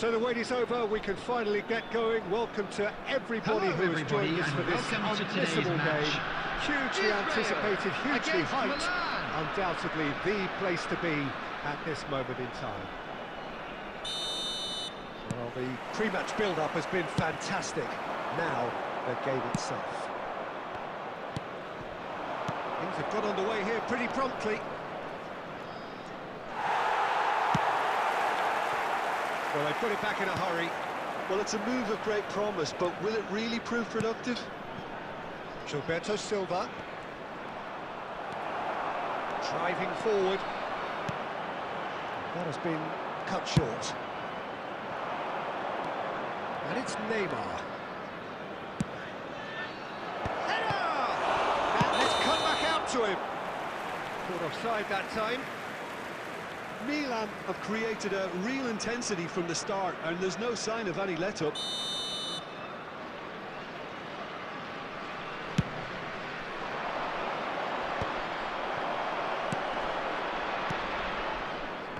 So the wait is over, we can finally get going. Welcome to everybody who has joined us for this unmissable game. Hugely anticipated, hugely hyped. Undoubtedly the place to be at this moment in time. Well, the pre-match build-up has been fantastic. Now, the game itself. Things have got underway here pretty promptly. Well, they put it back in a hurry. Well, it's a move of great promise, but will it really prove productive? Gilberto Silva. Driving forward. That has been cut short. And it's Neymar. Header! And let's come back out to him. Caught offside that time. Milan have created a real intensity from the start, and there's no sign of any let-up.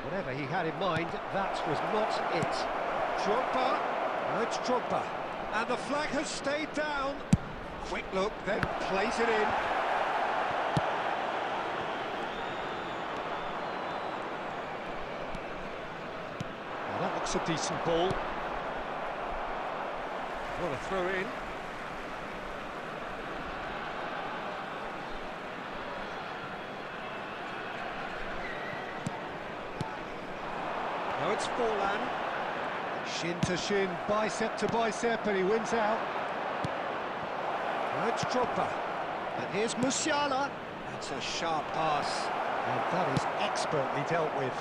Whatever he had in mind, that was not it. Drogba, it's Drogba, and the flag has stayed down. Quick look, then plays it in. Well, that looks a decent ball. What a throw in. Now it's Forlan. Shin to shin, bicep to bicep, and he wins out. Now it's Drogba. And here's Musiala. That's a sharp pass. And that is expertly dealt with.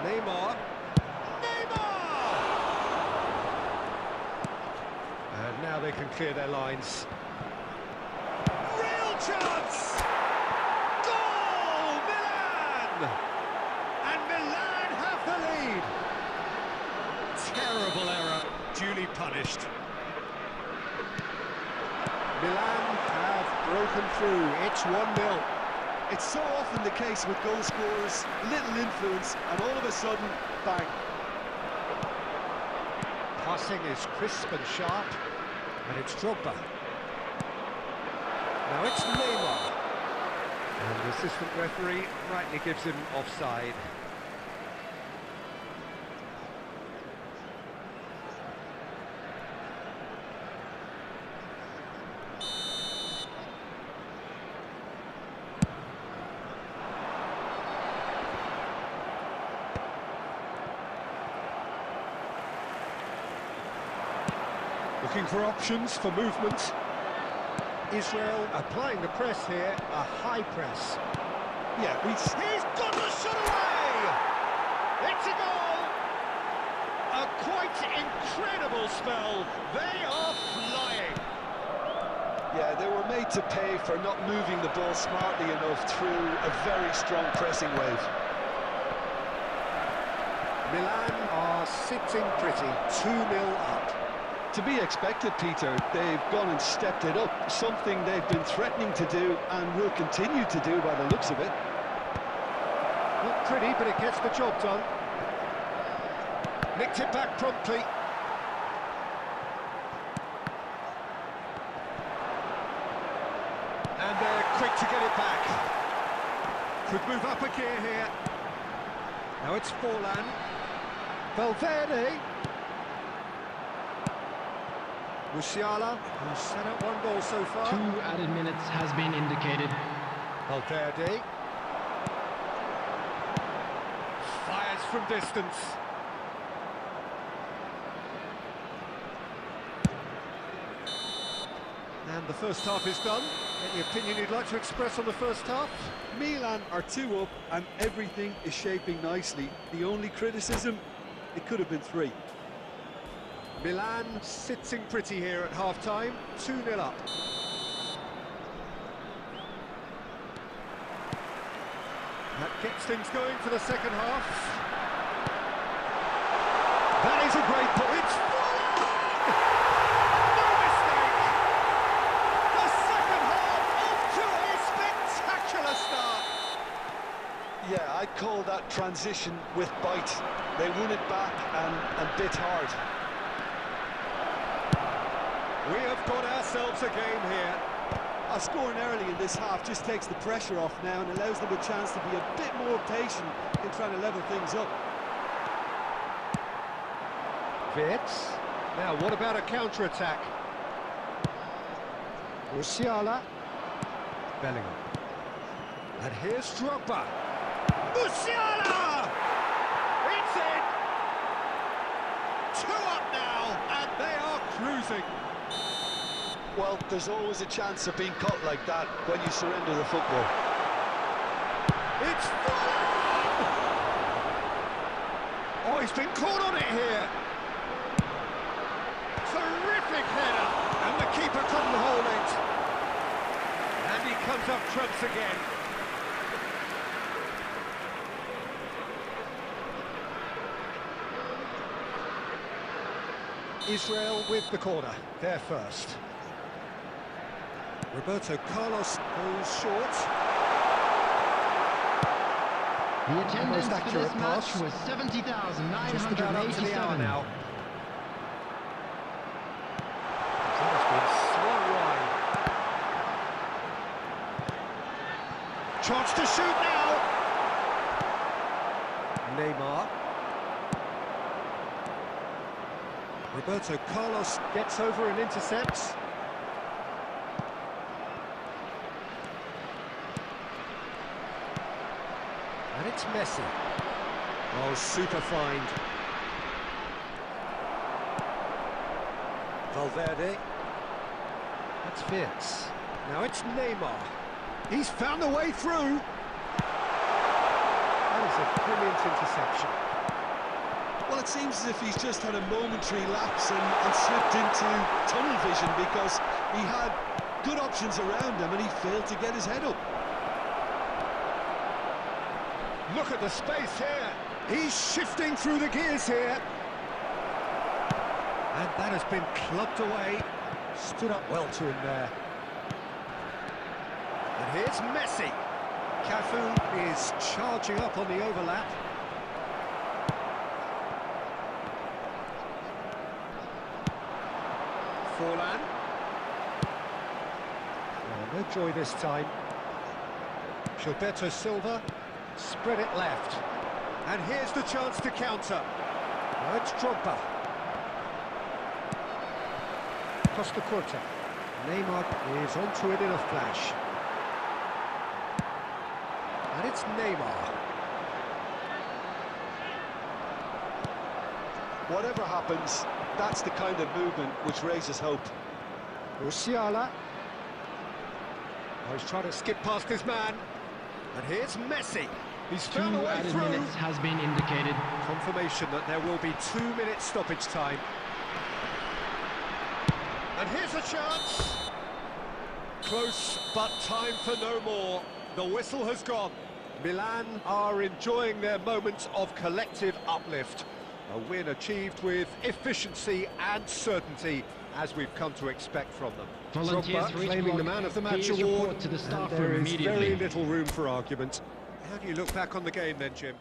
Neymar. And now they can clear their lines. Real chance! Goal! Milan! And Milan have the lead. Terrible error, duly punished. Milan have broken through. It's 1-0. It's so often the case with goal scorers, little influence, and all of a sudden, bang. Passing is crisp and sharp, and it's Drogba. Now it's Neymar. And the assistant referee rightly gives him offside. Looking for options for movement. Israel applying the press here, a high press. Yeah, he's got the shot away! It's a goal! A quite incredible spell. They are flying. Yeah, they were made to pay for not moving the ball smartly enough through a very strong pressing wave. Milan are sitting pretty, 2-0 up. To be expected, Peter. They've gone and stepped it up, something they've been threatening to do and will continue to do by the looks of it. Not pretty, but it gets the job done. Nicked it back promptly. And they're quick to get it back. Could move up a gear here. Now it's Forlan. Valverde. Musiala, who's set up one goal so far. 2 added minutes has been indicated. Valverde. Fires from distance. And the first half is done. Any opinion you'd like to express on the first half? Milan are 2 up and everything is shaping nicely. The only criticism, it could have been 3. Milan sitting pretty here at half-time, 2-0 up. That gets things going for the second half. That is a great ball. It's Forlan! No mistake! The second half off to a transition with bite. They won it back and bit hard. We have got ourselves a game here. Scoring early in this half just takes the pressure off now and allows them a chance to be a bit more patient in trying to level things up. Vitz. Now, what about a counter-attack? Musiala. Bellingham. And here's Drogba. Musiala! It's in! 2 up now, and they are cruising. Well, there's always a chance of being caught like that when you surrender the football. It's Fulham! Oh, he's been caught on it here. Terrific header, and the keeper couldn't hold it. And he comes up trumps again. Israel with the corner, they're first. Roberto Carlos goes short. The attendance Most for this accurate match pass. was 70,987. Just about up to the hour now. That has been swung wide. Chance to shoot now. Neymar. Roberto Carlos gets over and intercepts. And it's Messi. Oh, super find. Valverde. That's Vitz. Now it's Neymar. He's found a way through. That is a brilliant interception. Well, it seems as if he's just had a momentary lapse and slipped into tunnel vision because he had good options around him and he failed to get his head up. Look at the space here. He's shifting through the gears here. And that has been clubbed away. Stood up well to him there. And here's Messi. Cafu is charging up on the overlap. Forlan. Oh, no joy this time. Gilberto Silva. Spread it left. And here's the chance to counter. Now it's Drogba. Costa Curta. Neymar is onto it in a flash. And it's Neymar. Whatever happens, that's the kind of movement which raises hope. Musiala. Oh, he's trying to skip past his man. And here's Messi. He's found a 2 way added through. minutes has been indicated. Confirmation that there will be 2 minutes stoppage time. And here's a chance. Close, but time for no more. The whistle has gone. Milan are enjoying their moments of collective uplift. A win achieved with efficiency and certainty, as we've come to expect from them. Volunteers Drogba for each claiming the block. man of the match Please award, report to the staff and there room is immediately. very little room for argument. How do you look back on the game then, Jim?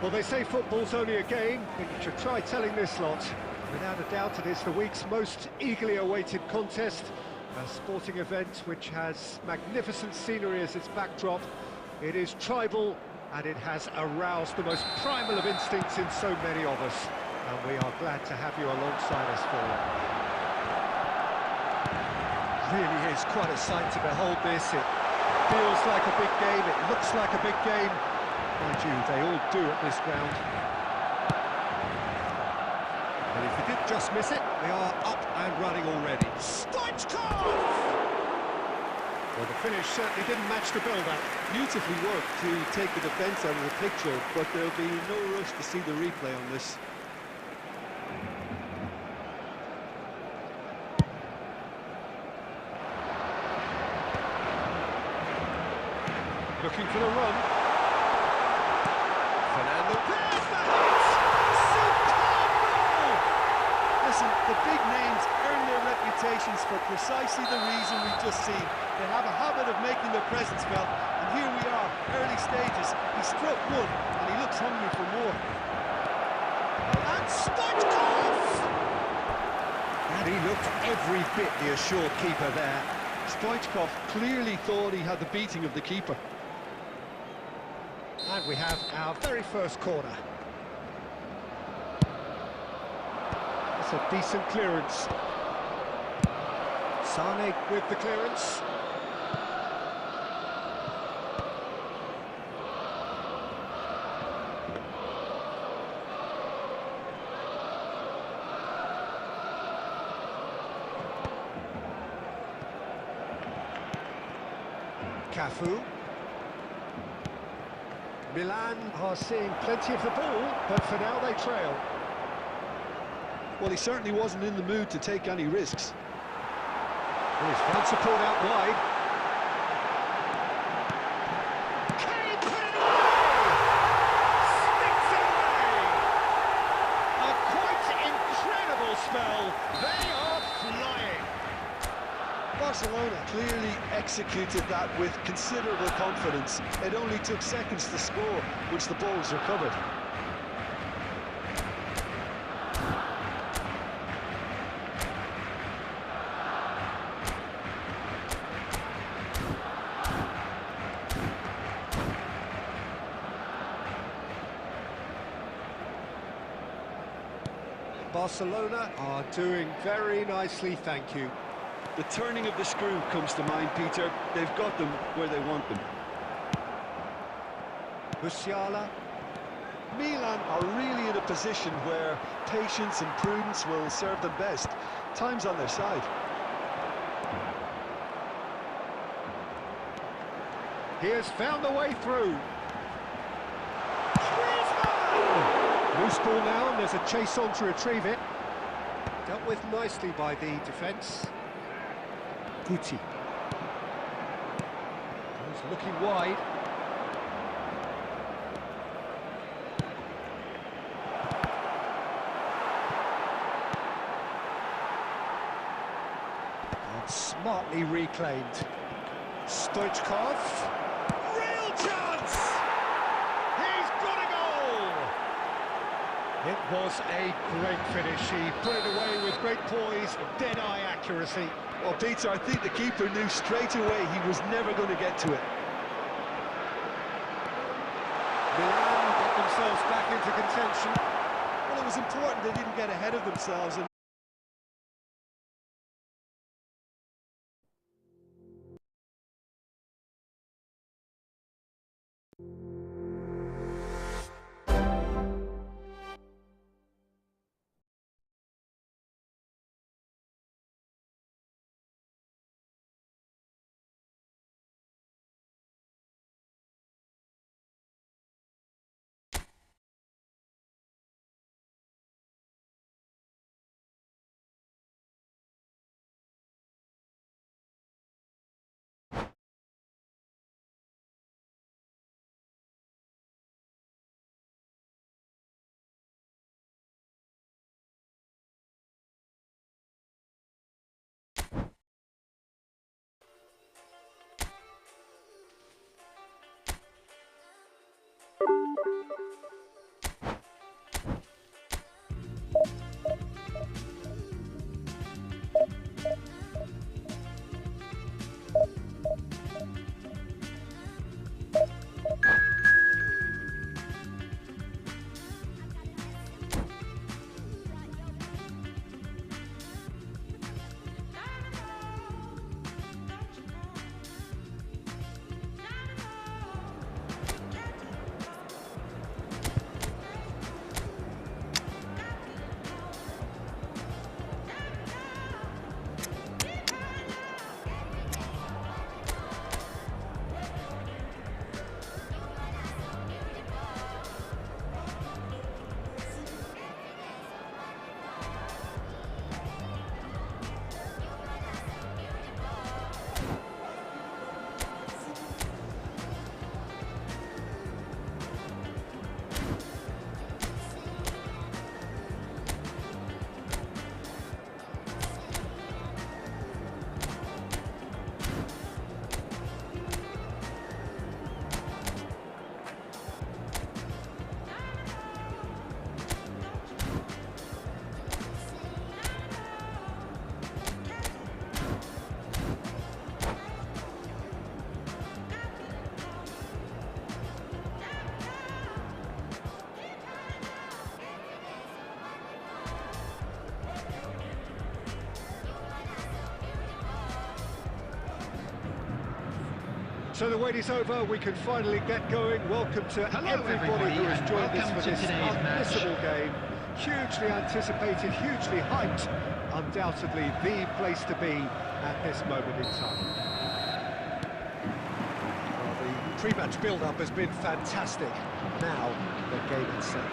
Well, they say football's only a game, but you should try telling this lot. Without a doubt, it is the week's most eagerly awaited contest. A sporting event which has magnificent scenery as its backdrop. It is tribal, and it has aroused the most primal of instincts in so many of us. And we are glad to have you alongside us for it. Really is quite a sight to behold this. It feels like a big game, it looks like a big game. Mind you, they all do at this ground. And if you did just miss it, we are up and running already. Stoichkov! Well, the finish certainly didn't match the build-up. Beautifully worked to take the defence out of the picture, but there'll be no rush to see the replay on this. Looking for the run. Fernando, there's the hit! Superb goal! Listen, the big names earn their reputations for precisely the reason we've just seen. They have a habit of making their presence felt, and here we are, early stages. He struck one, and he looks hungry for more. And Stoichkov! And he looked every bit the assured keeper there. Stoichkov clearly thought he had the beating of the keeper. And we have our very first corner. That's a decent clearance. Sane with the clearance. Cafu. Milan are seeing plenty of the ball, but for now they trail. Well, he certainly wasn't in the mood to take any risks. There's fan support out wide. Can he put it away? Sticks it away! A quite incredible spell. They are flying. Barcelona clearly executed that with considerable confidence. It only took seconds to score once the ball was recovered. Barcelona are doing very nicely, thank you. The turning of the screw comes to mind, Peter. They've got them where they want them. Musiala. Milan are really in a position where patience and prudence will serve them best. Time's on their side. He has found the way through. Loose ball now, and there's a chase on to retrieve it. Dealt with nicely by the defence. Guti. He's looking wide. And smartly reclaimed. Stoichkov. Real chance! He's got a goal! It was a great finish. He put it away with great poise, dead-eye accuracy. Well, Peter, I think the keeper knew straight away he was never going to get to it. Milan got themselves back into contention. Well, it was important they didn't get ahead of themselves. And So the wait is over, we can finally get going. Welcome to Hello, everybody who has and joined us welcome for to this today's match. unmissable game. Hugely anticipated, hugely hyped. Undoubtedly the place to be at this moment in time. Well, the pre-match build-up has been fantastic. Now, the game itself.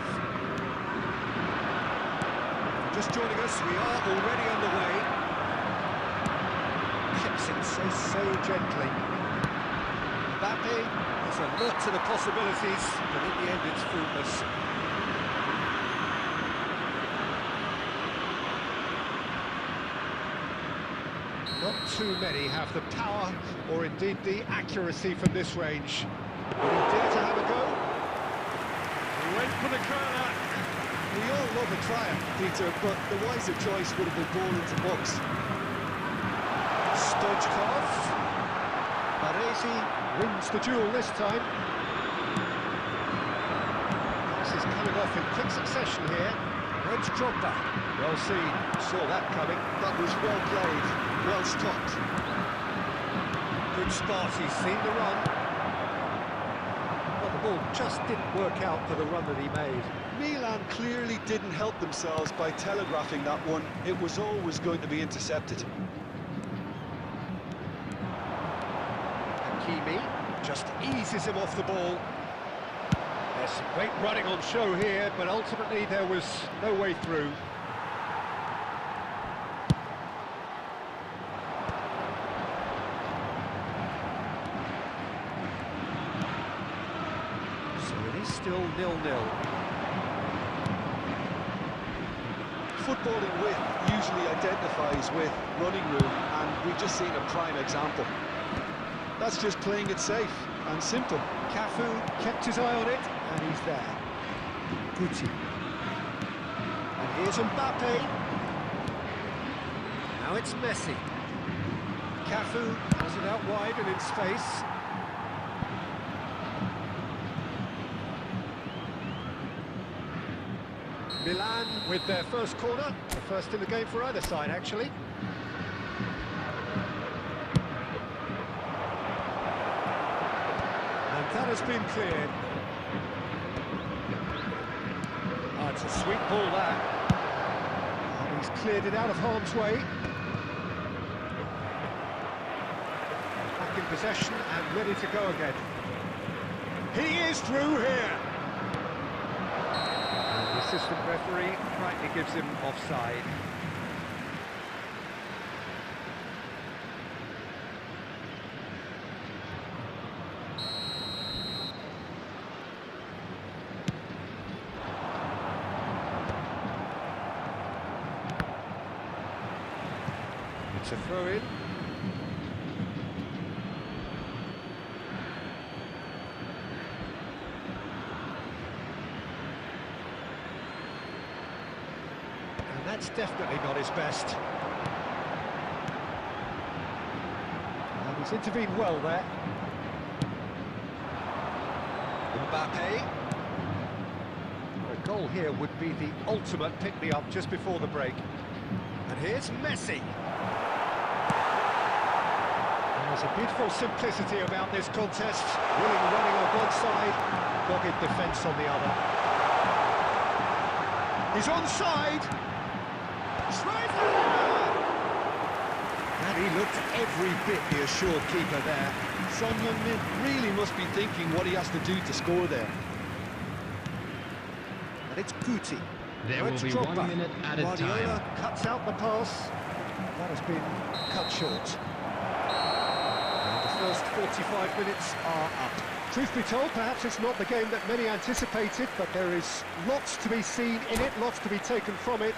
Just joining us, we are already underway. Keeps it so gently. Mbappe is alert to the possibilities, but in the end it's fruitless. Not too many have the power or indeed the accuracy from this range. Will he dare to have a go? He went for the corner. We all love a triumph, Peter, but the wiser choice would have been ball into box. Stoichkov. Baresi wins the duel this time. This is coming off in quick succession here. Where's Drogba? Well seen, saw that coming. That was well played, well stopped. Good spot, he's seen the run. Well, the ball just didn't work out for the run that he made. Milan clearly didn't help themselves by telegraphing that one. It was always going to be intercepted. Hakimi just eases him off the ball. There's some great running on show here, but ultimately there was no way through. So it is still 0-0. Footballing width usually identifies with running room, and we've just seen a prime example. That's just playing it safe and simple. Cafu kept his eye on it, and he's there. Guti. And here's Mbappe. Now it's Messi. Cafu has it out wide and in space. Milan with their first corner, the first in the game for either side, actually. And that has been cleared. Oh, it's a sweet ball, that. And he's cleared it out of harm's way. Back in possession and ready to go again. He is through here. The assistant referee rightly gives him offside. It's a throw-in. That's definitely not his best. And he's intervened well there. Mbappe. A goal here would be the ultimate pick-me-up just before the break. And here's Messi. And there's a beautiful simplicity about this contest. Willing running on one side, dogged defence on the other. He's onside. And he looked every bit the assured keeper there. Son Heung-min really must be thinking what he has to do to score there. And it's Guti. There will be Drogba. 1 minute added Guardiola time. cuts out the pass. That has been cut short. And the first 45 minutes are up. Truth be told, perhaps it's not the game that many anticipated, but there is lots to be seen in it, lots to be taken from it.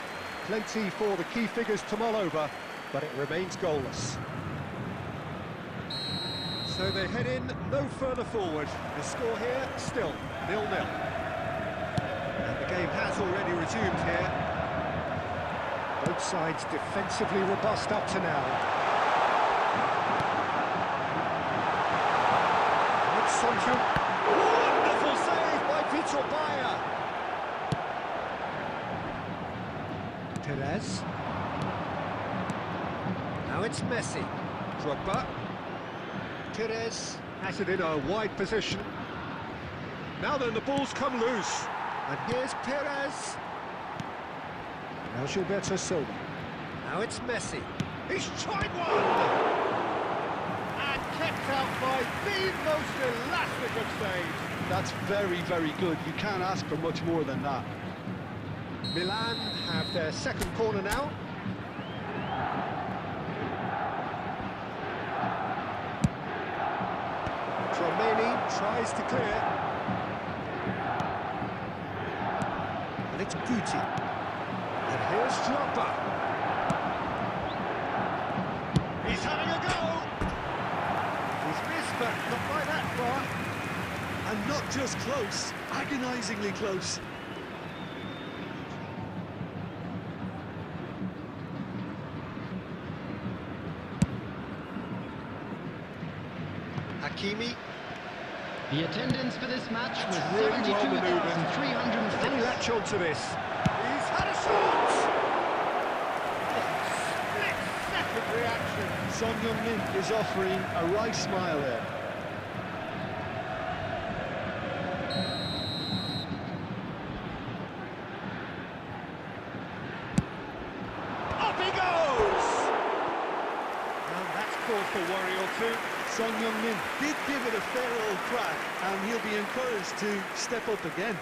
Plenty for the key figures to mull over, but it remains goalless. So they head in no further forward. The score here, still 0-0. And the game has already resumed here. Both sides defensively robust up to now. It's Sancho. Wonderful save by Vitor Bayer. Perez. Now it's Messi. Drogba. Perez. Has it in a wide position. Now then, the ball's come loose. And here's Perez. Now Gilberto Silva. Now it's Messi. He's tried one! And kept out by the most elastic of saves. That's very, very good. You can't ask for much more than that. Milan have their second corner now. Tromeni tries to clear. And it's Guti. And here's Joppa. He's having a go. He's missed, but not by that far. And not just close, agonisingly close. Hakimi. The attendance for this match was Really well manoeuvred. 72,306. And latch on to this. He's had a shot! Split-second reaction. Son Heung-min is offering a wry smile there. Up he goes! And that's cause for worry or two. Son Heung-min did give it a fair old crack, and he'll be encouraged to step up again.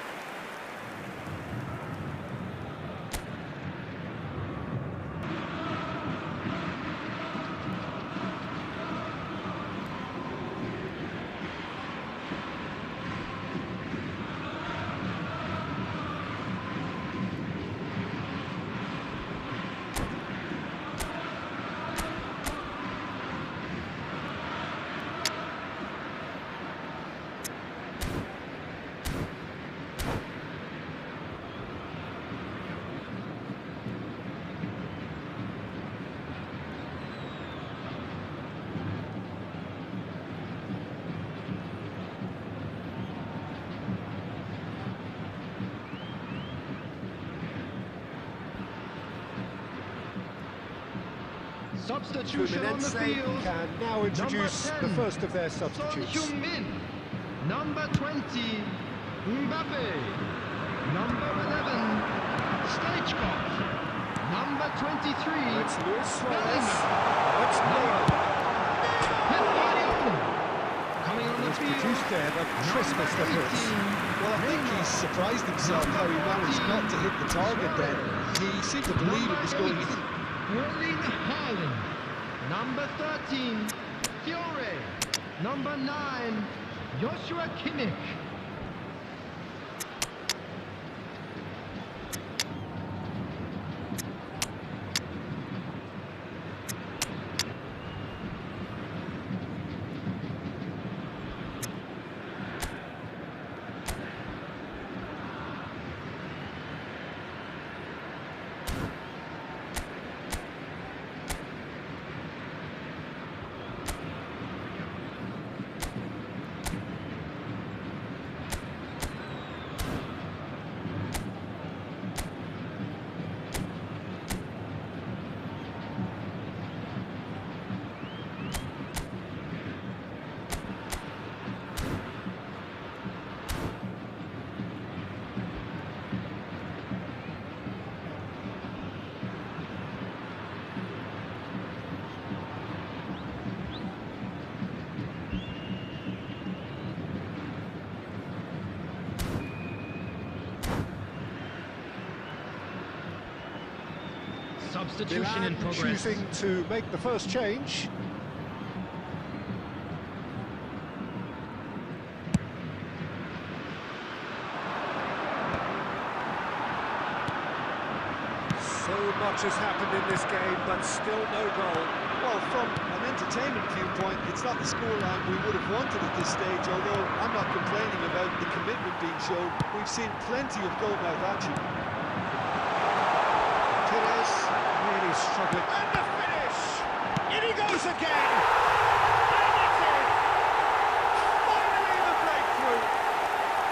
Substitution on the Fluminense field. can now introduce Number the 10, first of their Son substitutes. Heung-min. Number 20, Mbappe. Number 11, Stoichkov. Number 23, It's Luis Suarez. Bellingham. It's Neymar. Higuain. Coming on the He's field. produced there the crispest Number efforts. 18, Well, I think he's surprised himself how he managed not to hit the target then. He seemed to believe it was going to... Erling Haaland. Number 13, Fiore. Number 9, Joshua Kimmich. Substitution in Milan progress. choosing to make the first change. So much has happened in this game, but still no goal. Well, from an entertainment viewpoint, it's not the scoreline we would have wanted at this stage, although I'm not complaining about the commitment being shown. We've seen plenty of goal-mouth action. Perez really struggling. And the finish! In he goes again! And it's in! Finally the breakthrough!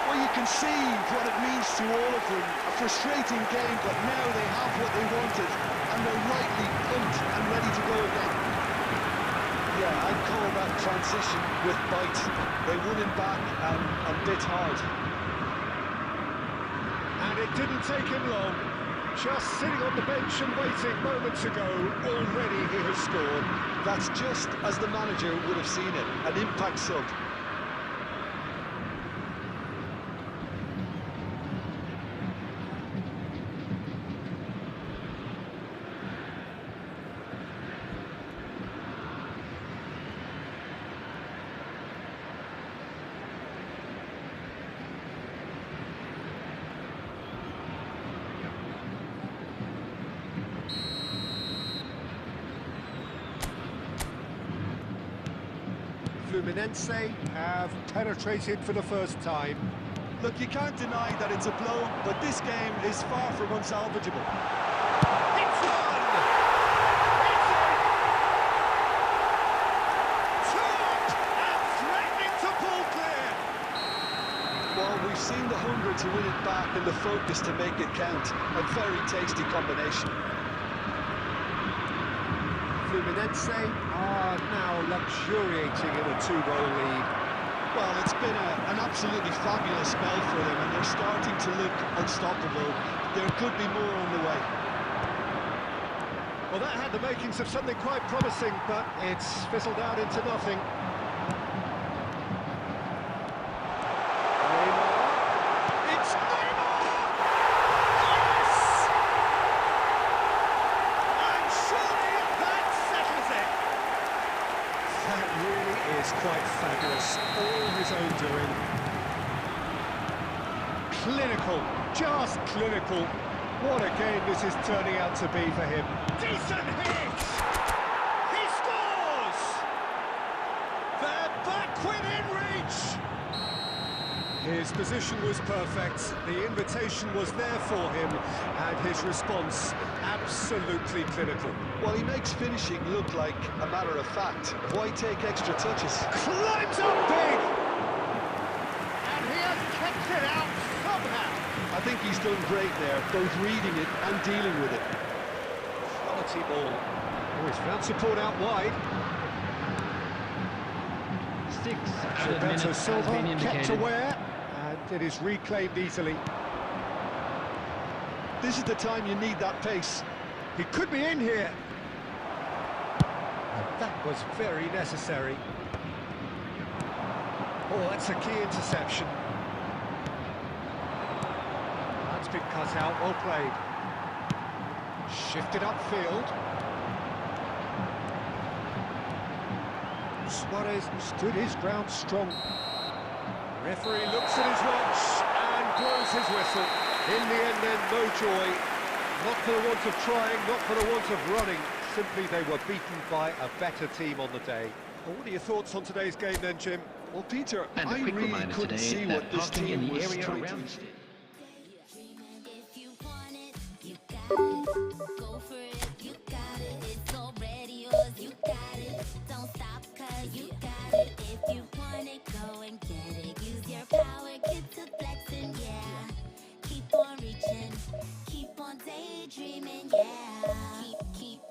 Well, you can see what it means to all of them. A frustrating game, but now they have what they wanted, and they're rightly pumped and ready to go again. Yeah, I'd call that transition with bite. They won him back and bit hard. And it didn't take him long. Just sitting on the bench and waiting moments ago, already he has scored. That's just as the manager would have seen it, an impact sub. Fluminense have penetrated for the first time. Look, you can't deny that it's a blow, but this game is far from unsalvageable. It's on! It's in! Top! And threatening to pull clear! Well, we've seen the hunger to win it back and the focus to make it count. A very tasty combination. Fluminense are now luxuriating in a 2-goal lead. Well, it's been an absolutely fabulous spell for them, and they're starting to look unstoppable. There could be more on the way. Well, that had the makings of something quite promising, but it's fizzled out into nothing. It's Neymar! Yes! And surely that settles it! That really is quite fabulous. All his own doing. Clinical, just clinical. What a game this is turning out to be for him. Decent hit! He scores! They're back within reach! His position was perfect, the invitation was there for him, and his response absolutely clinical. Well, he makes finishing look like a matter of fact. Why take extra touches? Climbs up big! And he has kept it out somehow. I think he's done great there, both reading it and dealing with it. Quality ball. Oh, he's found support out wide. 6 added minutes Gilberto has Silva been kept indicated. aware, and it is reclaimed easily. This is the time you need that pace. He could be in here. And that was very necessary. Oh, that's a key interception. That's been cut out, well played. Shifted upfield. Suarez stood his ground strong. Referee looks at his watch and blows his whistle. In the end then, no joy. Not for the want of trying, not for the want of running. Simply they were beaten by a better team on the day. Well, what are your thoughts on today's game then, Jim? Well, Peter, And a I quick really reminder couldn't today see that what this parking in team the was area trying to around achieve. If you want it, you got it. Go for it, you got it. It's already yours, you got it. Don't stop, cause you got it. If you want it, go and get it. Use your power, get to flexing, yeah. Keep on reaching, keep on daydreaming, yeah.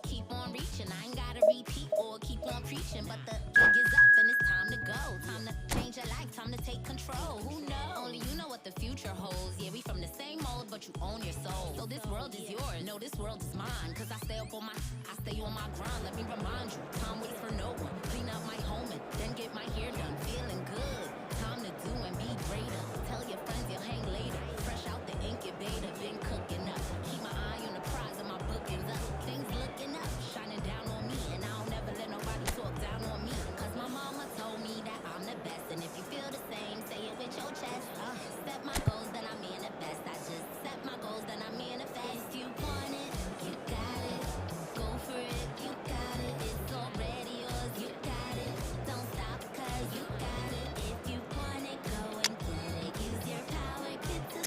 Keep on reaching. I ain't gotta repeat or keep on preaching, but the gig is up and it's time to go. Time to change your life, time to take control. Who knows? Only you know what the future holds. Yeah, we from the same mold, but you own your soul. So this world is yours. No, this world is mine. Cause I stay on my grind. Let me remind you, time waits for no one. Clean up my home and then get my hair done. Feeling good. Time to do and be greater. Tell your friends you'll hang later. Fresh out the incubator, been cooking up. Keep my eye on the prize and my bookings up. Things looking up, shining down on me. And I don't ever let nobody talk down on me. Cause my mama told me that I'm the best. And if you feel the same, say it with your chest. Set my goals, then I manifest. I just set my goals, then I manifest. If you want it, you got it. Go for it, you got it. It's already yours, you got it. Don't stop, cause you got it. If you want it, go and get it. Use your power, get to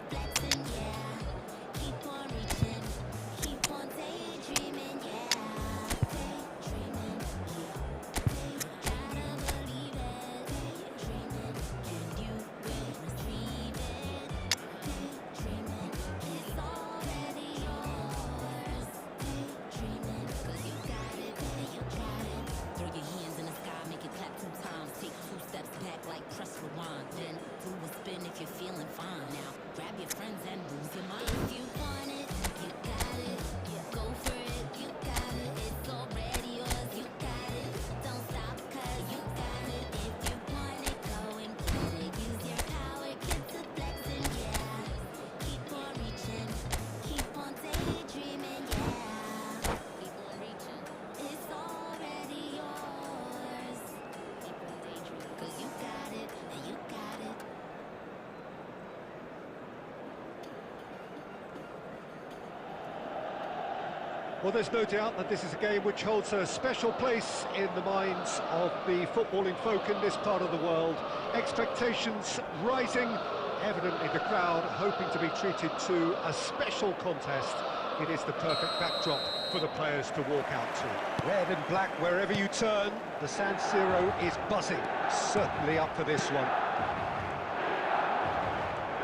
Well, there's no doubt that this is a game which holds a special place in the minds of the footballing folk in this part of the world. Expectations rising, evidently the crowd hoping to be treated to a special contest. It is the perfect backdrop for the players to walk out to. Red and black wherever you turn, the San Siro is buzzing, certainly up for this one.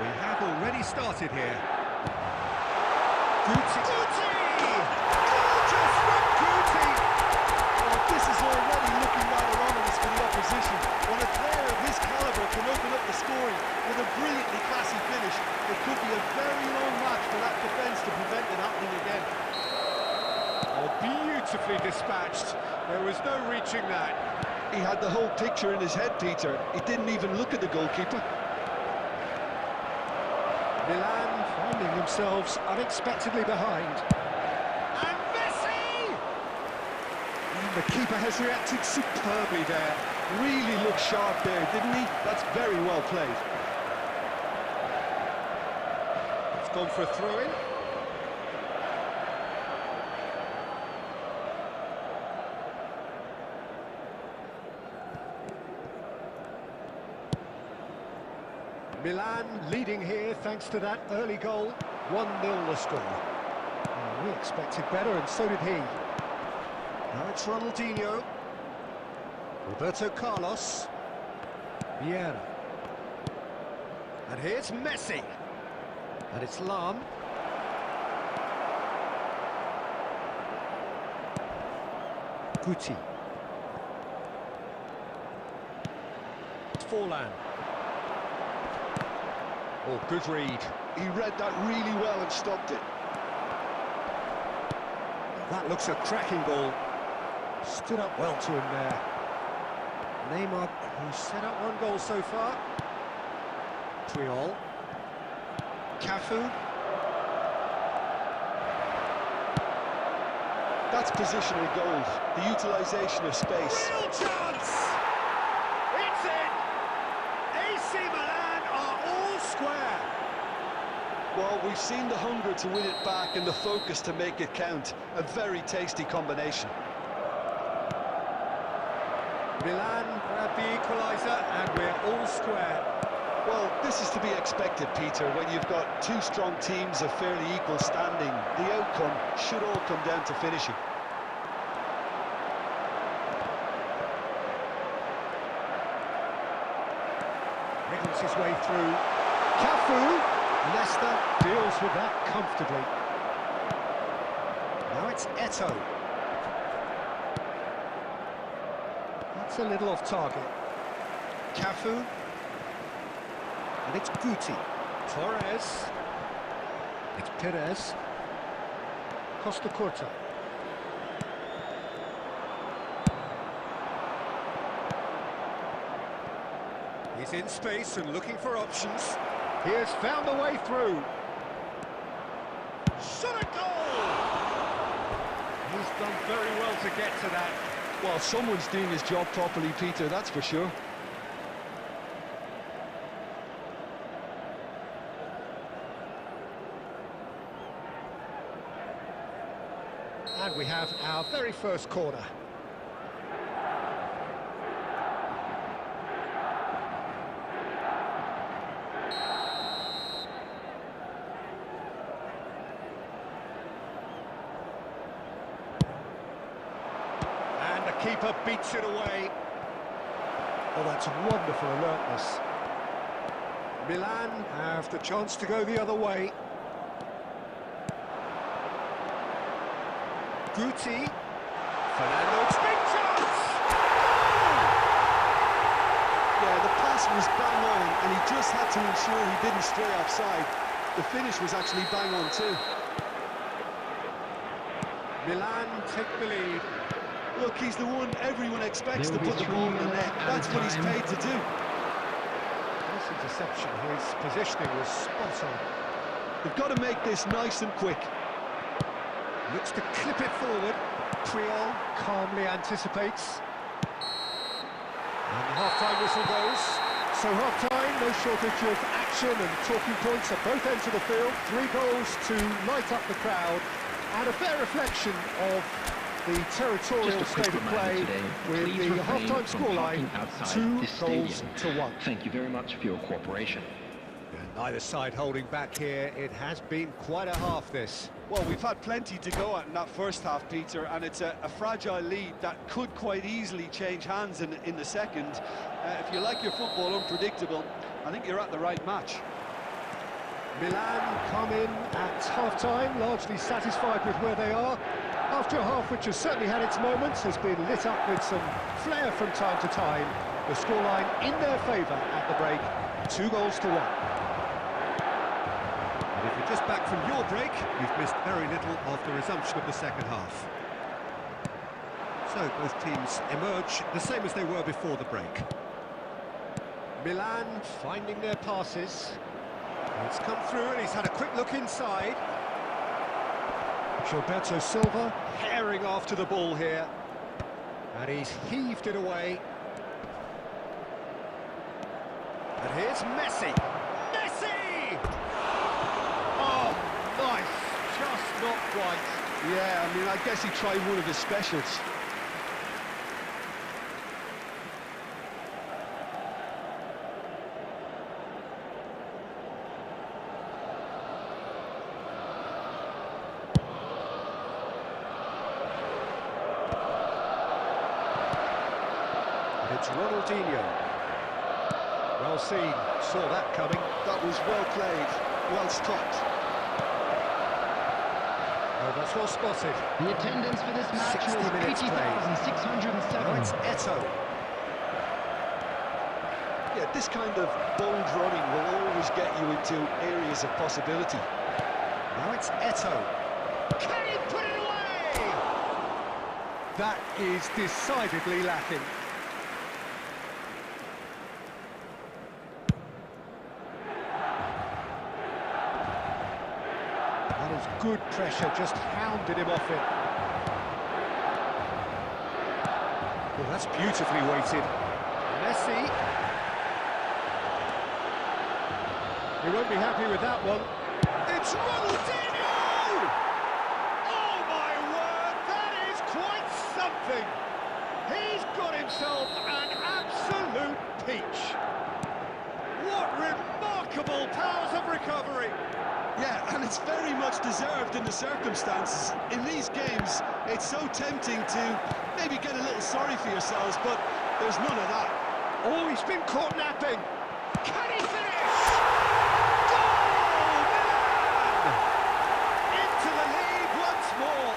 We have already started here. Guti! Gorgeous from Guti! Well, this is already looking rather ominous for the opposition. When a player of his calibre can open up the scoring with a brilliantly classy finish, it could be a very long match for that defence to prevent it happening again. Oh, beautifully dispatched. There was no reaching that. He had the whole picture in his head, Peter. He didn't even look at the goalkeeper. Milan finding themselves unexpectedly behind. And Messi! And the keeper has reacted superbly there. Really looked sharp there, didn't he? That's very well played. It's gone for a throw-in. Milan leading here thanks to that early goal. 1-0 the score. Well, we expected better, and so did he. Now it's Ronaldinho. Roberto Carlos. Vieira. And here's Messi. And it's Lam. Guti. It's Forlan. Oh, good read. He read that really well and stopped it. That looks a cracking ball. Stood up well to him there. Neymar, who's set up one goal so far. Triol. Cafu. That's positional goals, the utilisation of space. Real chance! It's in! AC Milan are all square. Well, we've seen the hunger to win it back and the focus to make it count. A very tasty combination. Milan grab the equaliser and we're all square. Well, this is to be expected, Peter, when you've got two strong teams of fairly equal standing. The outcome should all come down to finishing. Wriggles his way through. Cafu! Leicester deals with that comfortably. Now it's Eto'o. That's a little off target. Cafu. And it's Guti. Torres. It's Perez. Costa Curta. He's in space and looking for options. He has found a way through. Shot a goal! He's done very well to get to that. Well, someone's doing his job properly, Peter, that's for sure. And we have our very first corner. And the keeper beats it away. Oh, that's wonderful alertness. Milan have the chance to go the other way. Guti. Fernando, big chance! Yeah, the pass was bang on, and he just had to ensure he didn't stray offside. The finish was actually bang on too. Milan take the lead. Look, he's the one everyone expects to put the ball in the net. That's what he's paid to do. This interception, his positioning was spot on. They've got to make this nice and quick. Looks to clip it forward. Triol calmly anticipates. And the half-time whistle goes. So half-time, no shortage of action and talking points at both ends of the field. 3 goals to light up the crowd. And a fair reflection of the territorial Just a quick state of reminder play today, with please the refrain half-time from scoreline, parking outside 2 this goals stadium. to 1. Thank you very much for your cooperation. And neither side holding back here. It has been quite a half, this. Well, we've had plenty to go at in that first half, Peter, and it's a fragile lead that could quite easily change hands in the second. If you like your football unpredictable, I think you're at the right match. Milan come in at half-time, largely satisfied with where they are. After a half which has certainly had its moments, has been lit up with some flair from time to time. The scoreline in their favour at the break, 2 goals to 1. And if you're just back from your break, you've missed very little of the resumption of the second half. So both teams emerge the same as they were before the break. Milan finding their passes. It's come through and he's had a quick look inside. Gilberto Silva herring after the ball here. And he's heaved it away. And here's Messi. Messi! Oh, nice. Just not quite. Yeah, I mean, I guess he tried one of his specials. It's Ronaldinho. Well seen, saw that coming. That was well played, well stopped. Oh, that's well spotted. The attendance for this match 60 was minutes played. 80,607. Now it's Eto'o. Yeah, this kind of bold running will always get you into areas of possibility. Now it's Eto'o. Can he put it away? That is decidedly lacking. That is good pressure, just hounded him off it. Well, that's beautifully weighted. Messi. He won't be happy with that one. It's Ronaldinho! Oh my word, that is quite something! He's got himself an absolute peach. What remarkable powers of recovery! Yeah, and it's very much deserved in the circumstances. In these games, it's so tempting to maybe get a little sorry for yourselves, but there's none of that. Oh, he's been caught napping. Can he finish? Goal, Milan! Into the lead once more.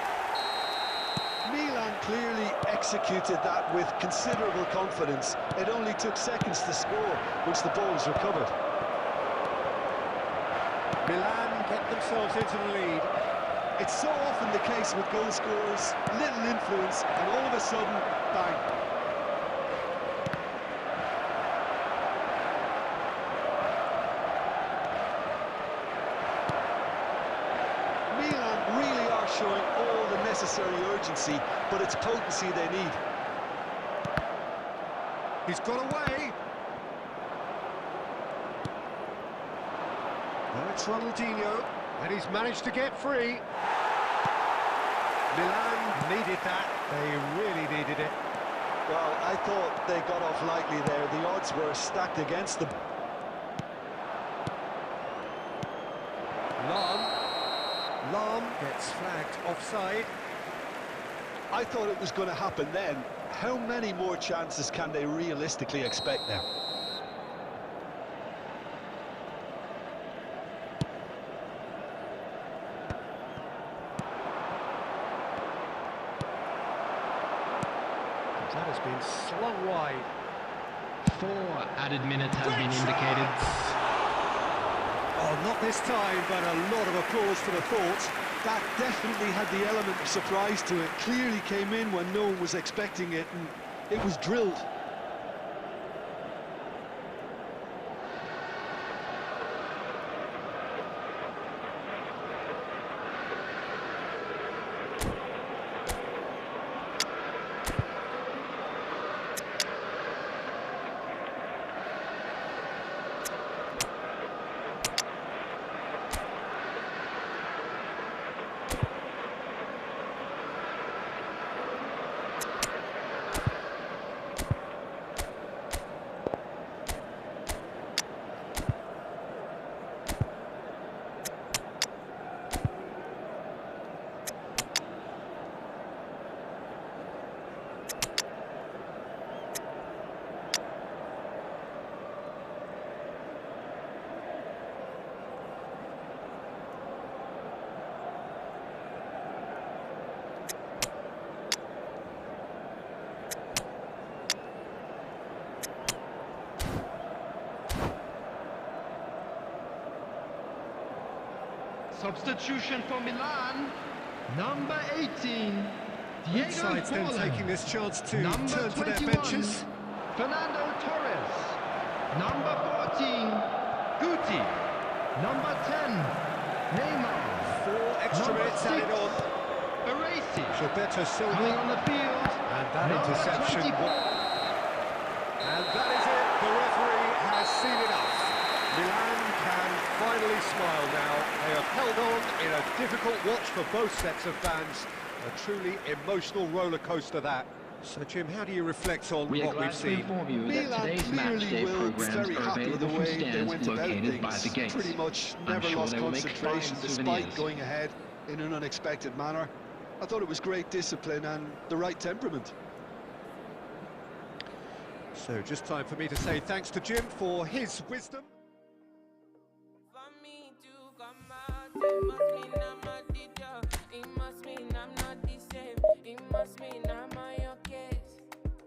Milan clearly executed that with considerable confidence. It only took seconds to score once the ball was recovered. Milan get themselves into the lead. It's so often the case with goal scorers, little influence, and all of a sudden, bang. Milan really are showing all the necessary urgency, but it's potency they need. He's got away. Now it's Ronaldinho, and he's managed to get free. Milan needed that. They really needed it. Well, I thought they got off lightly there. The odds were stacked against them. Lam gets flagged offside. I thought it was going to happen then. How many more chances can they realistically expect now? That has been slung wide. 4 added minutes have been indicated. Oh, not this time, but a lot of applause for the thought. That definitely had the element of surprise to it. Clearly came in when no one was expecting it, and it was drilled. Substitution for Milan, number 18, Both Diego sides then Forlan. taking this chance to Number turn to their 21, benches. Fernando Torres. Number 14, Guti. Number 10, Neymar. 4 extra Number minutes added 6, on. Baresi. Gilberto Coming Silva. on the field, And that number interception. 24. And that is it. The referee has seen enough. Milan can finally smile now. They have held on in a difficult watch for both sets of fans. A truly emotional roller coaster that. So Jim, how do you reflect on We are what glad we've to seen? inform you that Milan today's match clearly day will programs very are happy with the available from way they stands went about located by the things. gates. Pretty much I'm never sure lost they will make concentration fine despite souvenirs. going ahead in an unexpected manner. I thought it was great discipline and the right temperament. So just time for me to say thanks to Jim for his wisdom. For me to come out, it must mean I'm a teacher. It must mean I'm not the same. It must mean I'm on your case.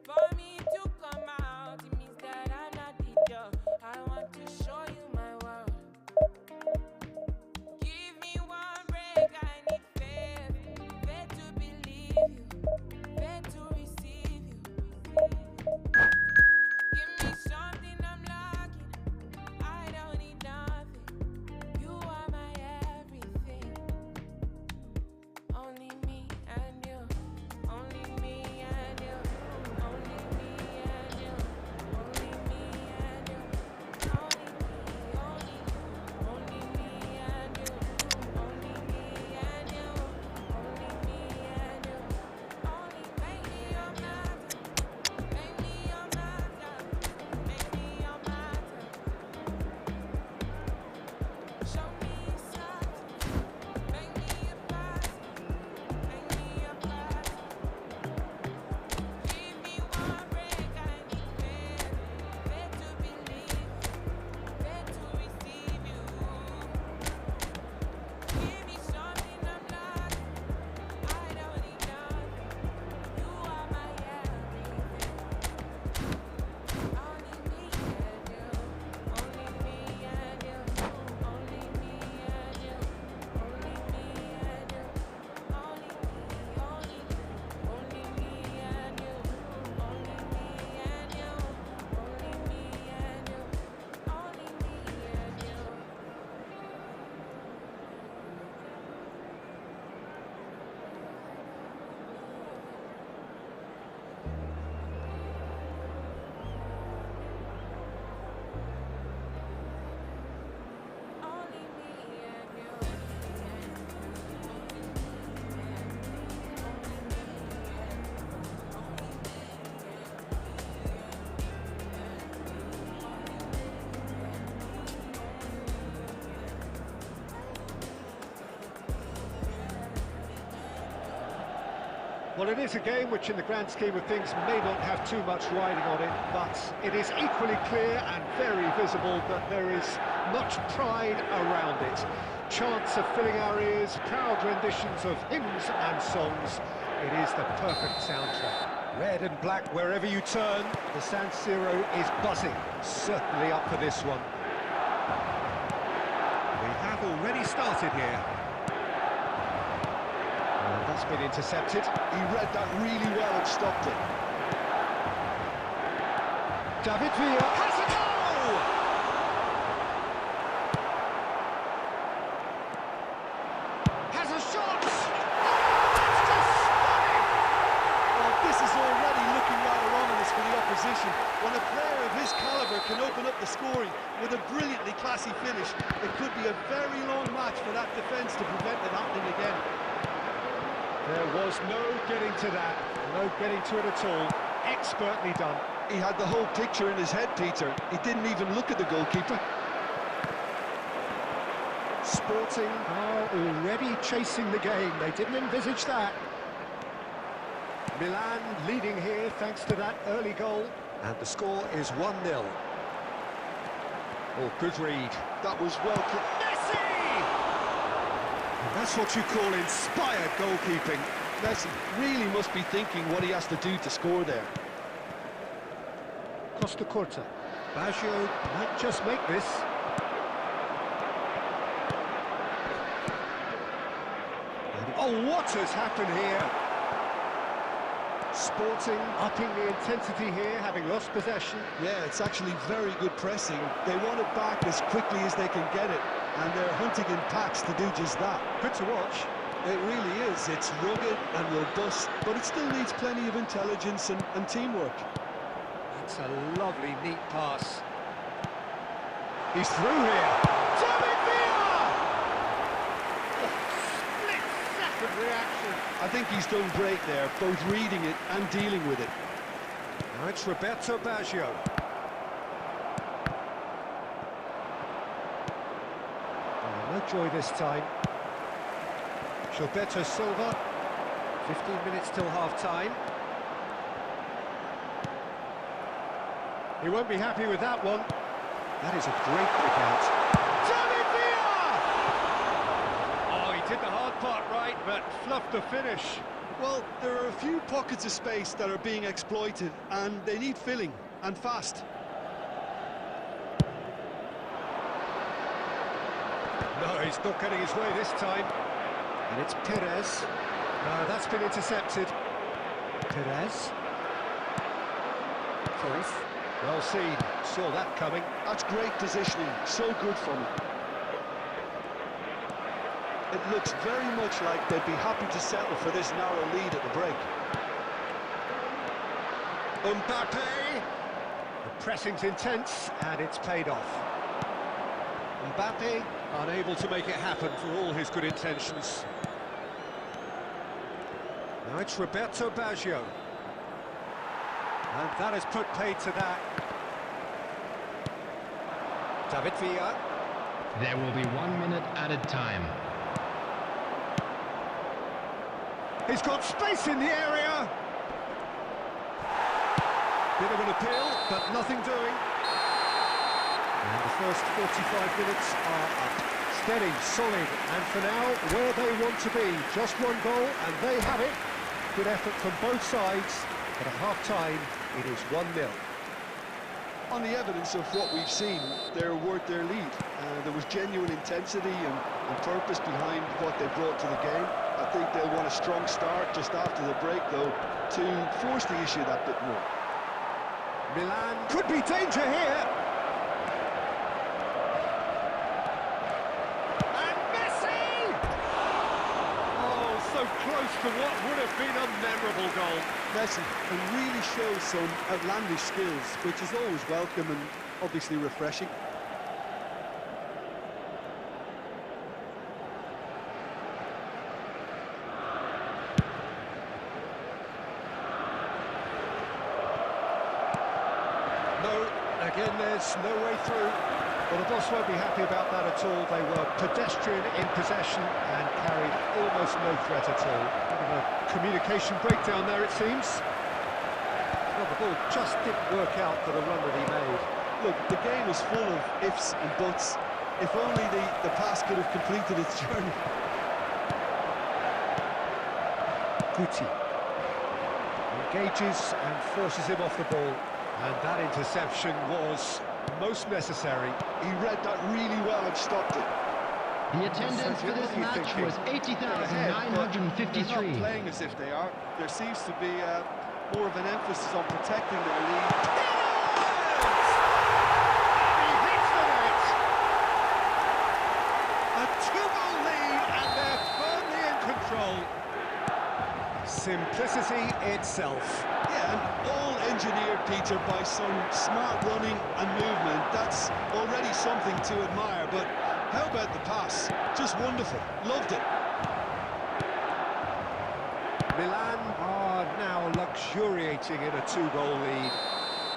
For me to come out, it means that I'm not teacher. I want to show you my world. Give me one break, I need faith. Faith to believe you, faith to receive you. Give me something I'm lacking. I don't need nothing. You are my everything. Only me and you. Only me and you. Only me and you. Only me and you. Only me and you. Only me and you. Only me and you. Only make me your matter. Make me your matter. Make me your matter. Show me something. Make me a pattern. Make me a pattern. Give me one break. I need faith. Faith to believe you. Faith to receive you. Give me something I'm lacking. I don't need nothing. You are my everything. Only me and you. Only me and you. Only me and you. Only me and you. Only me and you. Only me and you. Only me and you. Only me and you. Only me and you. Well, it is a game which in the grand scheme of things may not have too much riding on it, but it is equally clear and very visible that there is much pride around it. Chants of filling our ears, proud renditions of hymns and songs. It is the perfect soundtrack. Red and black wherever you turn, the San Siro is buzzing. Certainly up for this one. We have already started here. That's been intercepted. He read that really well and stopped it. David Villa has a goal! Has a shot! Oh, that's just stunning! Well, this is already looking rather ominous for the opposition. When a player of his calibre can open up the scoring with a brilliantly classy finish, it could be a very long match for that defence to prevent it happening again. There was no getting to that, no getting to it at all. Expertly done. He had the whole picture in his head, Peter. He didn't even look at the goalkeeper. Sporting are already chasing the game. They didn't envisage that. Milan leading here thanks to that early goal. And the score is 1-0. Oh, good read. That was well... Messi! And that's what you call inspired goalkeeping. Messi really must be thinking what he has to do to score there. Costa Corta. Baggio might just make this. Oh, what has happened here? Sporting upping the intensity here, having lost possession. Yeah, it's actually very good pressing. They want it back as quickly as they can get it, and they're hunting in packs to do just that. Good to watch. It really is. It's rugged and robust, but it still needs plenty of intelligence and teamwork. It's a lovely, neat pass. He's through here. David Villa! Split-second reaction. I think he's done great there, both reading it and dealing with it. Now it's Roberto Baggio. Oh, no joy this time. Gilberto Silva. 15 minutes till half-time. He won't be happy with that one. That is a great kick out. David Villa! Oh, he did the hard part right, but fluffed the finish. Well, there are a few pockets of space that are being exploited, and they need filling, and fast. No, he's not getting his way this time. And it's Perez. No, that's been intercepted. Perez. Cruyff. Well seen. Saw that coming. That's great positioning. So good from him. It looks very much like they'd be happy to settle for this narrow lead at the break. Mbappe. The pressing's intense, and it's paid off. Mbappe unable to make it happen for all his good intentions. Now it's Roberto Baggio. And that has put paid to that. David Villa. There will be 1 minute added time. He's got space in the area. Bit of an appeal, but nothing doing. And the first 45 minutes are up. Steady, solid, and for now, where they want to be. Just one goal, and they have it. Good effort from both sides, but at half-time, it is 1-0. On the evidence of what we've seen, they're worth their lead. There was genuine intensity and purpose behind what they brought to the game. I think they'll want a strong start just after the break, though, to force the issue that bit more. Milan could be danger here. And Messi! Oh, so close to what would have been a memorable goal. Messi can really show some outlandish skills, which is always welcome and obviously refreshing. No, again, there's no way through. Well, the boss won't be happy about that at all. They were pedestrian in possession and carried almost no threat at all. Bit of a communication breakdown there, it seems. Well, the ball just didn't work out for the run that he made. Look, the game is full of ifs and buts. If only the pass could have completed its journey. Guti engages and forces him off the ball. And that interception was most necessary. He read that really well and stopped it. The attendance for this match was 80,953. They're not playing as if they are. There seems to be more of an emphasis on protecting their lead. He hits the net! A 2-goal lead, and they're firmly in control. Simplicity itself. Yeah, and all engineered, Peter, by some smart running and movement. That's already something to admire, but how about the pass? Just wonderful. Loved it. Milan are now luxuriating in a 2-goal lead.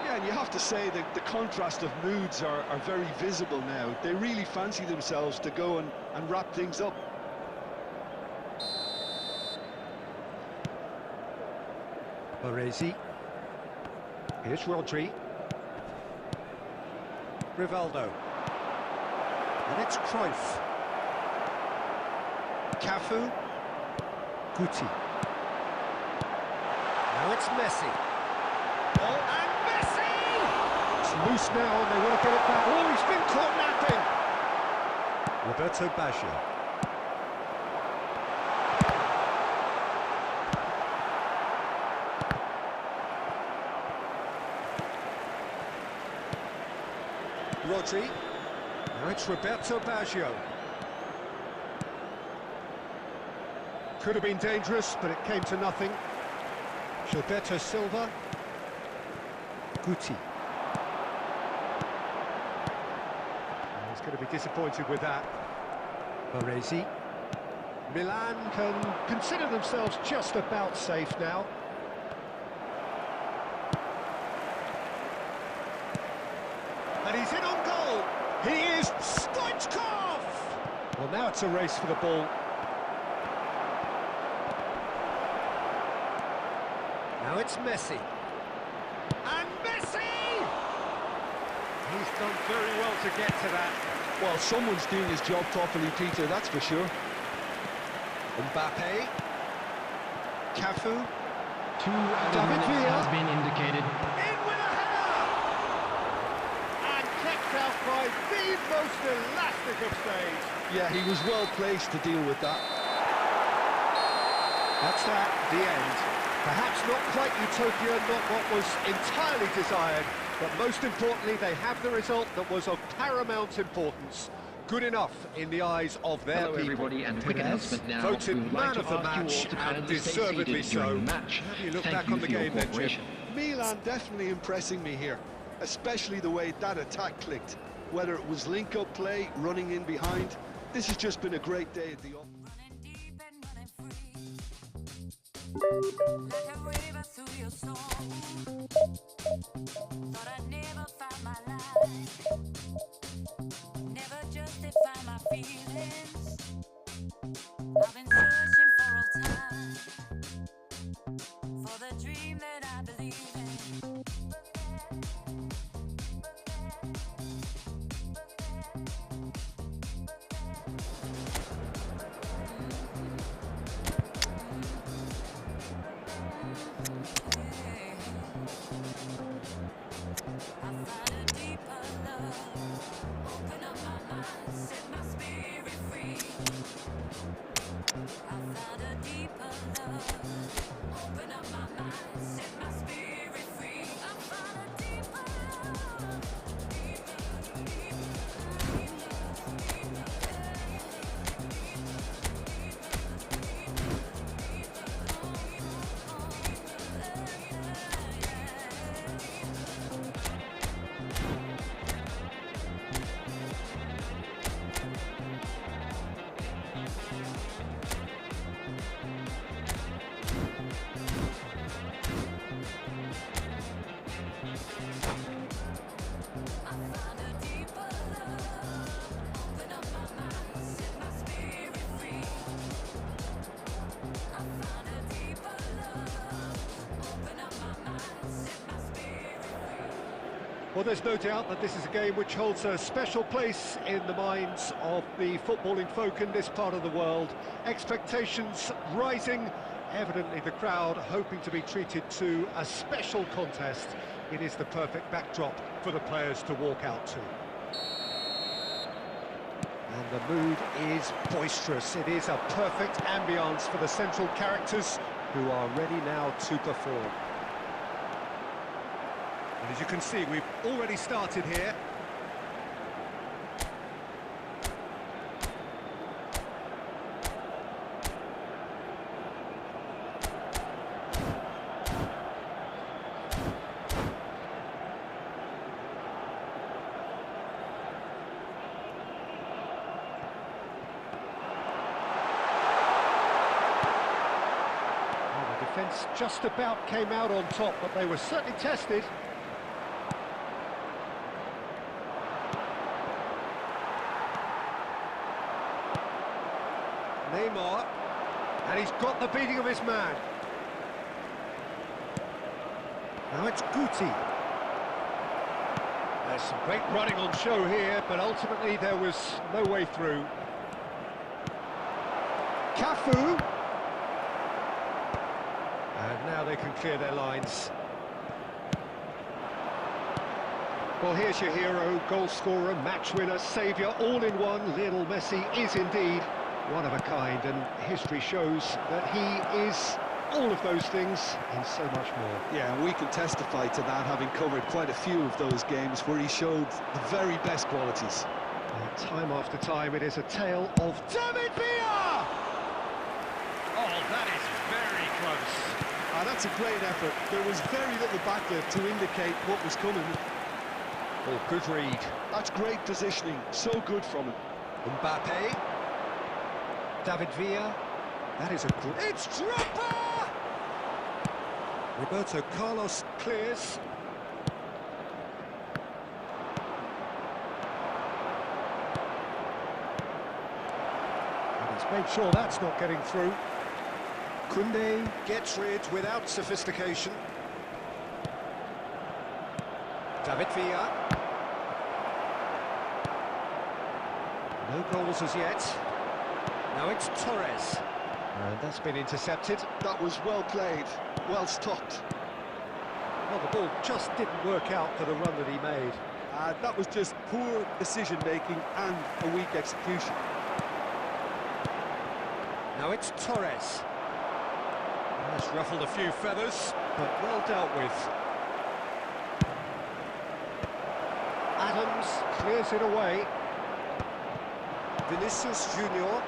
Yeah, and you have to say that the contrast of moods are very visible now. They really fancy themselves to go and wrap things up. Baresi. Here's Rodri. Rivaldo. And it's Cruyff. Cafu. Guti. Now it's Messi. Oh, and Messi! It's loose now, and they want to get it back. Oh, he's been caught napping. Roberto Baggio. Rodri. Now it's Roberto Baggio. Could have been dangerous, but it came to nothing. Gilberto Silva. Guti. He's going to be disappointed with that. Baresi. Milan can consider themselves just about safe now. And he's in on goal. He is Stoichkov! Well, now it's a race for the ball. Now it's Messi. And Messi! He's done very well to get to that. Well, someone's doing his job properly, Peter, that's for sure. Mbappe. Cafu. 2 added minutes has been indicated. In with a header! And kept out by the most elastic of stays. Yeah, he was well placed to deal with that. That's that, the end. Perhaps not quite utopia, not what was entirely desired, but most importantly, they have the result that was of paramount importance. Good enough in the eyes of their Hello people. everybody, and quick announcement now. Voted We would like man to of the ask you all match, to kindly and stay deservedly seated during so. the match. How do you look Thank back you on the for your game then, Jim? cooperation. Milan definitely impressing me here, especially the way that attack clicked. Whether it was link-up play, running in behind, this has just been a great day at the office. Running deep and running free, like a river through your soul. Thought I'd never find my life, never justify my feelings. I've been searching for all time, for the dream that I believe in. I find a deeper love, open up my mind, set my spirit free. I found a deeper love, open up my mind, set my spirit free. I found a deeper love, Well, there's no doubt that this is a game which holds a special place in the minds of the footballing folk in this part of the world. Expectations rising, evidently the crowd hoping to be treated to a special contest. It is the perfect backdrop for the players to walk out to. And the mood is boisterous. It is a perfect ambience for the central characters who are ready now to perform. And as you can see, we've already started here. Well, the defence just about came out on top, but they were certainly tested. Neymar, and he's got the beating of his man. Now it's Guti. There's some great running on show here, but ultimately there was no way through. Cafu. And now they can clear their lines. Well, here's your hero, goal scorer, match winner, saviour, all in one. Lionel Messi is indeed one of a kind, and history shows that he is all of those things and so much more. Yeah, and we can testify to that, having covered quite a few of those games where he showed the very best qualities. Time after time, it is a tale of David Villa! Oh, that is very close. That's a great effort. There was very little backlift to indicate what was coming. Oh, good read. That's great positioning, so good from him. Mbappe. David Villa. That is a good... It's Drogba! Roberto Carlos clears. And he's made sure that's not getting through. Koundé gets rid without sophistication. David Villa. No goals as yet. Now it's Torres. And that's been intercepted. That was well played, well stopped. Well, the ball just didn't work out for the run that he made. That was just poor decision-making and a weak execution. Now it's Torres. That's ruffled a few feathers, but well dealt with. Adams clears it away. Vinicius Junior.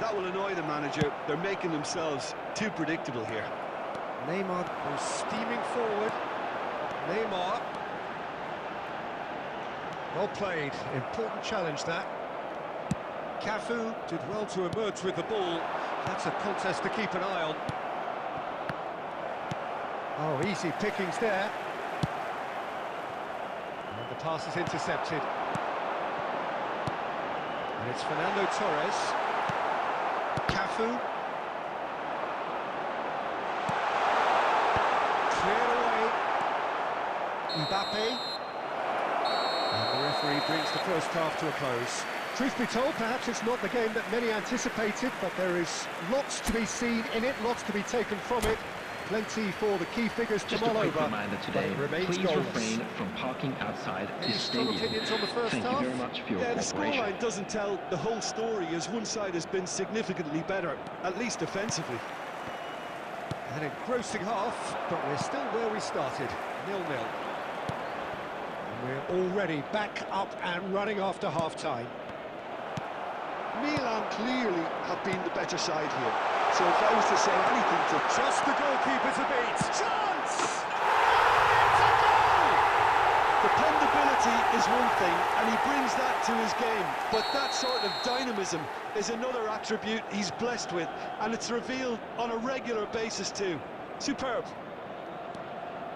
That will annoy the manager. They're making themselves too predictable here. Neymar goes steaming forward. Neymar. Well played. Important challenge, that. Cafu did well to emerge with the ball. That's a contest to keep an eye on. Oh, easy pickings there. And the pass is intercepted. And it's Fernando Torres. Cafu. Cleared away. Mbappe. And the referee brings the first half to a close. Truth be told, perhaps it's not the game that many anticipated, but there is lots to be seen in it, lots to be taken from it. Plenty for the key figures to Just mull a quick over. reminder today, please goals. refrain from parking outside Any the strong stadium. opinions on the first Thank half? you very much for your Yeah, the cooperation. scoreline doesn't tell the whole story, as one side has been significantly better, at least defensively. An engrossing half, but we're still where we started, 0-0. And we're already back up and running after half-time. Milan clearly have been the better side here. So if I was to say anything to... Just the goalkeeper to beat. Chance! Dependability is one thing, and he brings that to his game, but that sort of dynamism is another attribute he's blessed with, and it's revealed on a regular basis too. Superb.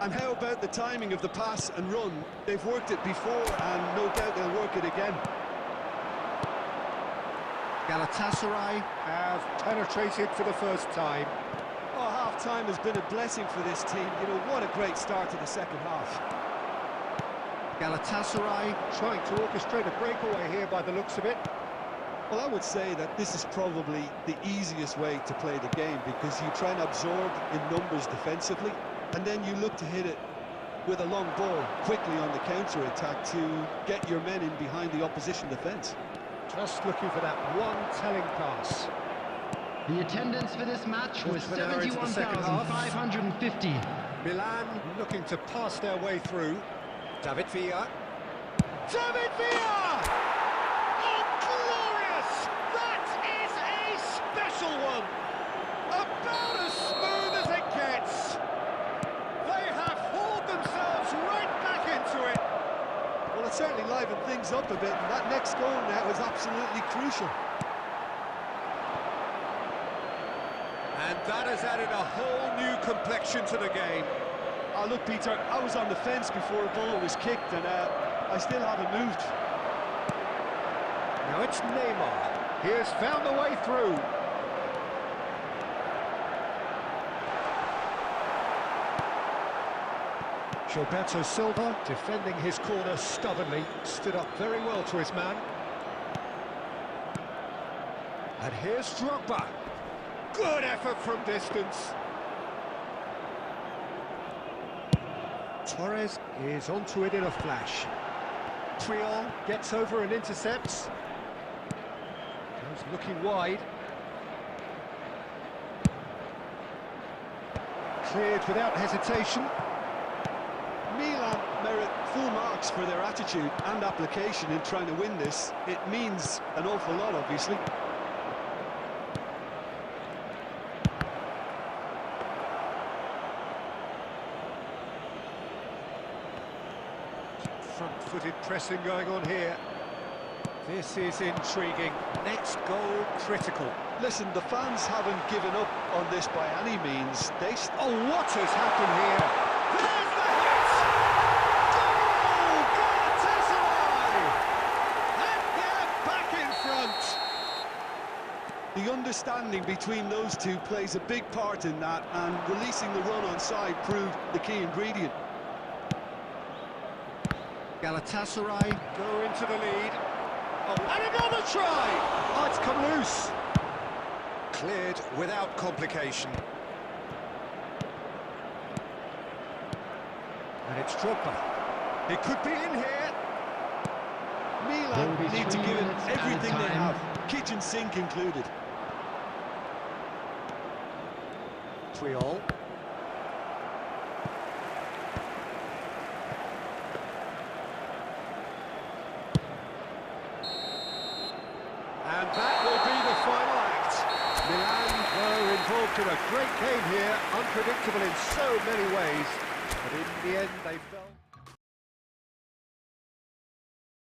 And how about the timing of the pass and run? They've worked it before, and no doubt they'll work it again. Galatasaray have penetrated for the first time. Oh, half-time has been a blessing for this team. You know, what a great start to the second half. Galatasaray trying to orchestrate a breakaway here by the looks of it. Well, I would say that this is probably the easiest way to play the game, because you try and absorb in numbers defensively, and then you look to hit it with a long ball quickly on the counter-attack to get your men in behind the opposition defence. Just looking for that one telling pass. The attendance for this match was Just an hour into the second half. 71,550. Milan looking to pass their way through. David Villa. David Villa! Oh, glorious! That is a special one! About as smooth as it gets. They have hauled themselves right back into it. Well, it certainly livened things up a bit, and that next goal now is absolutely crucial. And that has added a whole new complexion to the game. Oh, look, Peter, I was on the fence before a ball was kicked, and I still haven't moved. Now it's Neymar. He has found a way through. Gilberto Silva, defending his corner stubbornly, stood up very well to his man. And here's Drogba. Good effort from distance. Torres is onto it in a flash. Triol gets over and intercepts. Goes looking wide. Cleared without hesitation. Milan merit full marks for their attitude and application in trying to win this. It means an awful lot, obviously. Front-footed pressing going on here. This is intriguing. Next goal critical. Listen, the fans haven't given up on this by any means. Oh, what has happened here? There's the hit! Goal! Galatasaray! And they're back in front! The understanding between those two plays a big part in that, and releasing the run on side proved the key ingredient. Galatasaray go into the lead. Oh, and another try! Oh, it's come loose. Cleared without complication. And it's Drogba. It could be in here. Milan need to give it everything they time. have, kitchen sink included. Triol. And that will be the final act. Milan were involved in a great game here, unpredictable in so many ways, but in the end they fell.